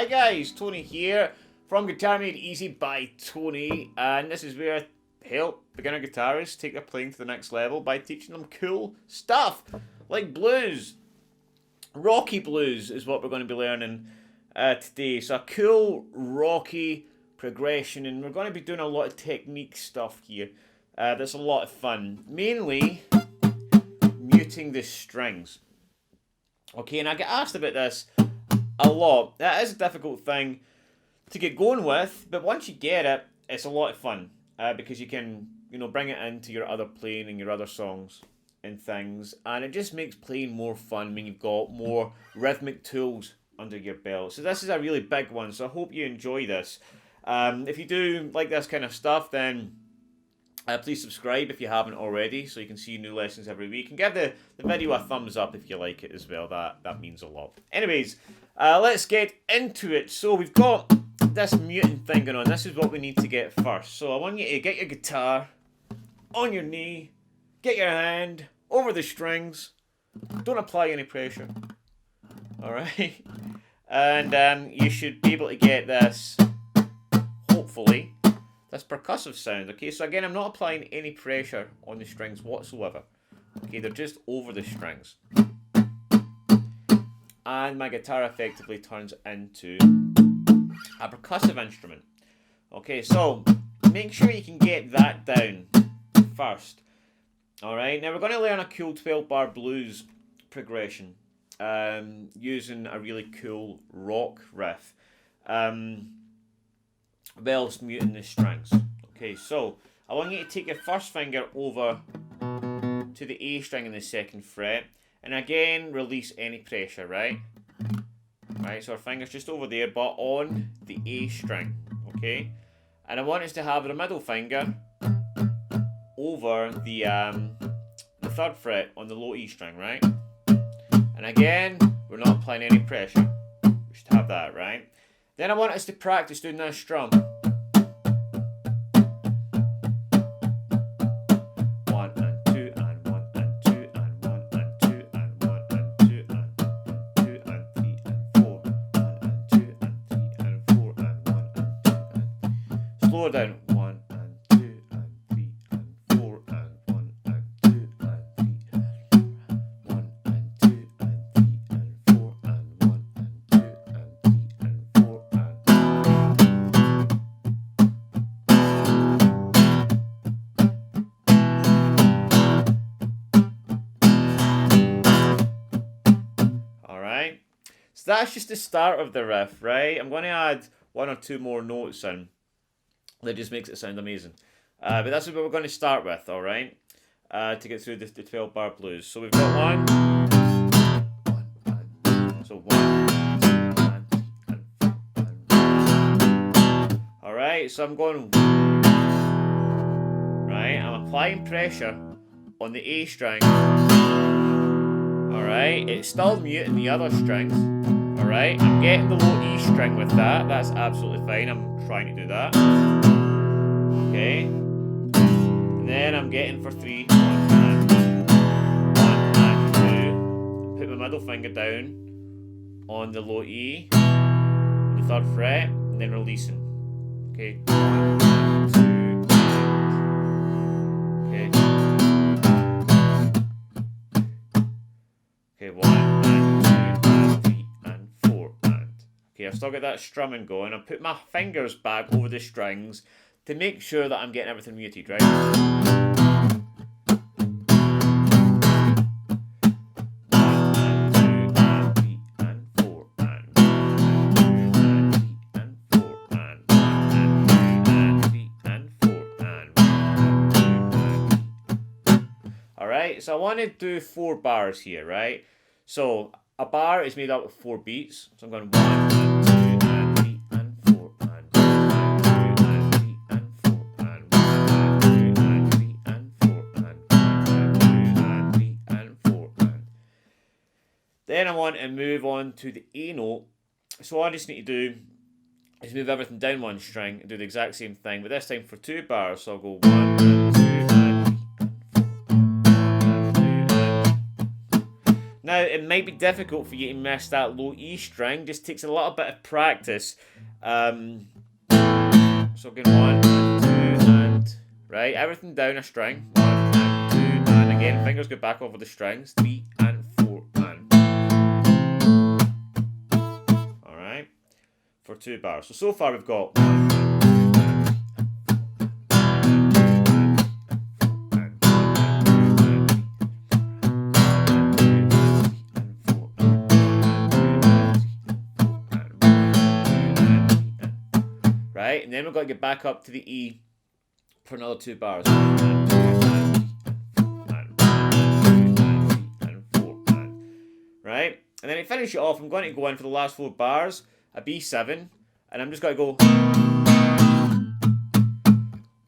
Hi guys, Tony here from Guitar Made Easy by Tony, and this is where I help beginner guitarists take their playing to the next level by teaching them cool stuff like blues. Rocky blues is what we're going to be learning today. So a cool rocky progression, and we're going to be doing a lot of technique stuff here. That's a lot of fun, mainly muting the strings. Okay, and I get asked about this a lot. That is a difficult thing to get going with, but once you get it, it's a lot of fun because you can, bring it into your other playing and your other songs and things, and it just makes playing more fun when you've got more rhythmic tools under your belt. So this is a really big one, so I hope you enjoy this. If you do like this kind of stuff, then please subscribe if you haven't already, so you can see new lessons every week, and give the video a thumbs up if you like it as well. That means a lot. Anyways, let's get into it. So we've got this muting thing going on. This is what we need to get first. So I want you to get your guitar on your knee, get your hand over the strings, don't apply any pressure, alright? And you should be able to get this, hopefully, this percussive sound. Okay, so again, I'm not applying any pressure on the strings whatsoever. Okay, they're just over the strings. And my guitar effectively turns into a percussive instrument. Okay, so make sure you can get that down first. Alright, now we're going to learn a cool 12-bar blues progression using a really cool rock riff. Whilst muting the strings. Okay, so I want you to take your first finger over to the A string in the second fret, and again release any pressure, right? Right, so our finger's just over there, but on the A string, okay? And I want us to have the middle finger over the third fret on the low E string, right? And again, we're not applying any pressure. We should have that, right? Then I want us to practice doing this strum. 1 and 2 and 1 and 2 and 1 and 2 and 1 and 2 and 2 and 3 and 4 and 2 and 3 and 4 and 1 and 2 and slow it down. 1 and 2 and 3 and 4 and 1 and 2 and 3 and 1 and 2 and 3 and 4 and 1 and 2 and 3 and 4 and alright, so that's just the start of the riff, right? I'm going to add one or two more notes in that just makes it sound amazing. But that's what we're going to start with, alright? To get through the 12-bar blues. So we've got one, and so 1, 2, and 3, and 4, and 1. Alright, so I'm going, right, I'm applying pressure on the A string. Alright, it's still muting the other strings. Alright, I'm getting the low E string with that. That's absolutely fine. I'm trying to do that. Okay. And then I'm getting for 3, 1 and 2. Put my middle finger down on the low E, the third fret, and then releasing. Okay. 1, 2, okay. Okay, 1 and 2 and 3 and 4 and. Okay, I've still got that strumming going. I put my fingers back over the strings to make sure that I'm getting everything muted, right? 1 and 2 and 3 and 4 and 1 and 2 and 3 and 4 and 1 and 2 and 3 and 4 and 1 and 2 and 3. Alright, so I want to do 4 bars here, right? So a bar is made up of 4 beats. So I'm going 1 and 2 and 3 and 4 and 2 and 2 and 3 and 4 and 1 and 2 and 3 and 4 and 1 and 2 and 3 and 4 and. Then I want to move on to the A note. So all I just need to do is move everything down one string and do the exact same thing, but this time for 2 bars. So I'll go 1 and 2 and 3 and 4 and 1 and 2 and 3. Now, it might be difficult for you to miss that low E string, just takes a little bit of practice. So again, 1 and 2 and, right, everything down a string. 1 and 2 and, again, fingers go back over the strings. 3 and 4 and. Alright, for 2 bars. So far we've got 1 right, and then we've got to get back up to the E for another 2 bars. Right, and then to finish it off, I'm going to go in for the last 4 bars, a B7, and I'm just going to go 1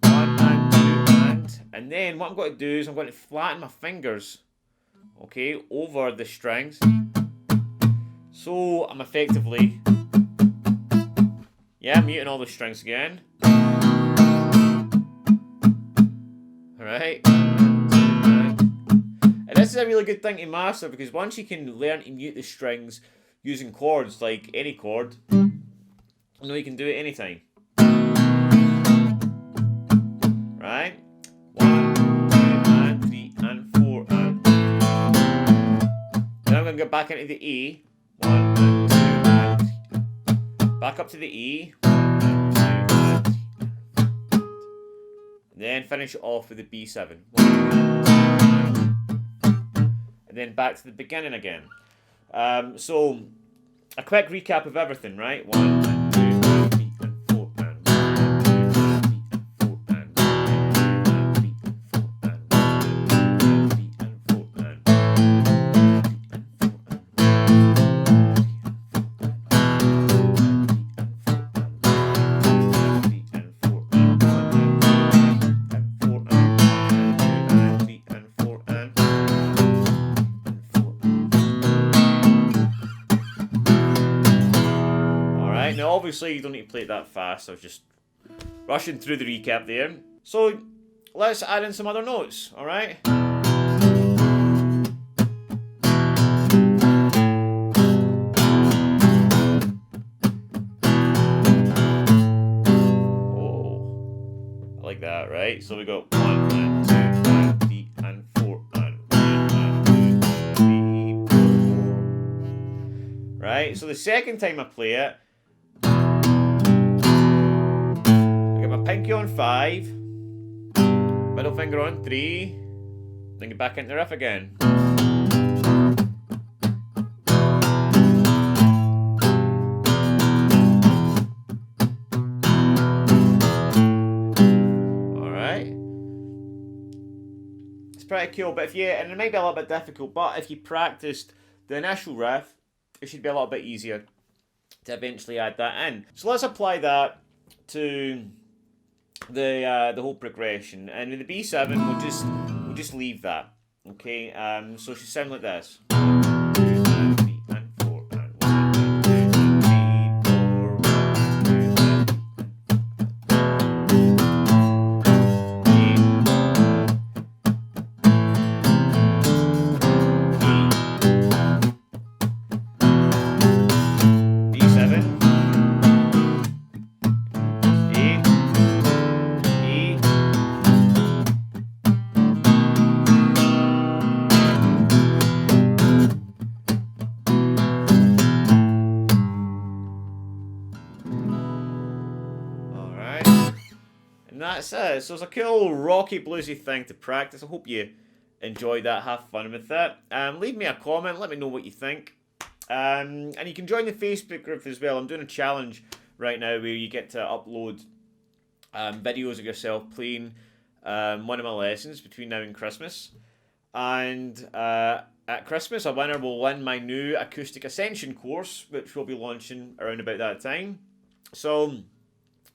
and 2 and then what I'm going to do is I'm going to flatten my fingers, okay, over the strings, so I'm effectively, yeah, muting all the strings again. Alright. And this is a really good thing to master, because once you can learn to mute the strings using chords, like any chord, you know you can do it anytime. Right? 1, 2 and 3 and 4 and. Then I'm going to go back into the E. 1 and 2 and 3. Back up to the E. 1 and 2 and 3. And then finish it off with the B7. 1 and then back to the beginning again. So a quick recap of everything, right? 1 and 2 and 3 and 4 and 1 and 2 and 3 and 4 and 1 and 3 and 4 and 1 Now, obviously, you don't need to play it that fast. I was just rushing through the recap there. So, let's add in some other notes, alright? Oh, I like that, right? So we got 1 and 2 and 3 and 4 and 1 and 2 and 3, 4. Right? So the second time I play it, pinky on 5, middle finger on 3, then get back into the riff again. Alright. It's pretty cool, but if you, and it might be a little bit difficult, but if you practiced the initial riff, it should be a little bit easier to eventually add that in. So let's apply that to the whole progression, and with the B7 we'll just leave that, okay? So it should sound like this. 1 and 2 and 3 and 4 and 1 and 2 and 3, and that's it. So it's a cool rocky bluesy thing to practice. I hope you enjoyed that, have fun with it. Leave me a comment, let me know what you think. And you can join the Facebook group as well. I'm doing a challenge right now where you get to upload videos of yourself playing one of my lessons between now and Christmas. And at Christmas, a winner will win my new Acoustic Ascension course, which will be launching around about that time. So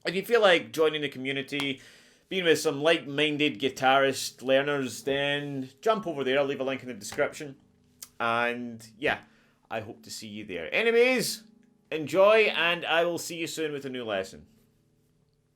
if you feel like joining the community, being with some like-minded guitarist learners, then jump over there. I'll leave a link in the description. And yeah, I hope to see you there. Anyways, enjoy, and I will see you soon with a new lesson.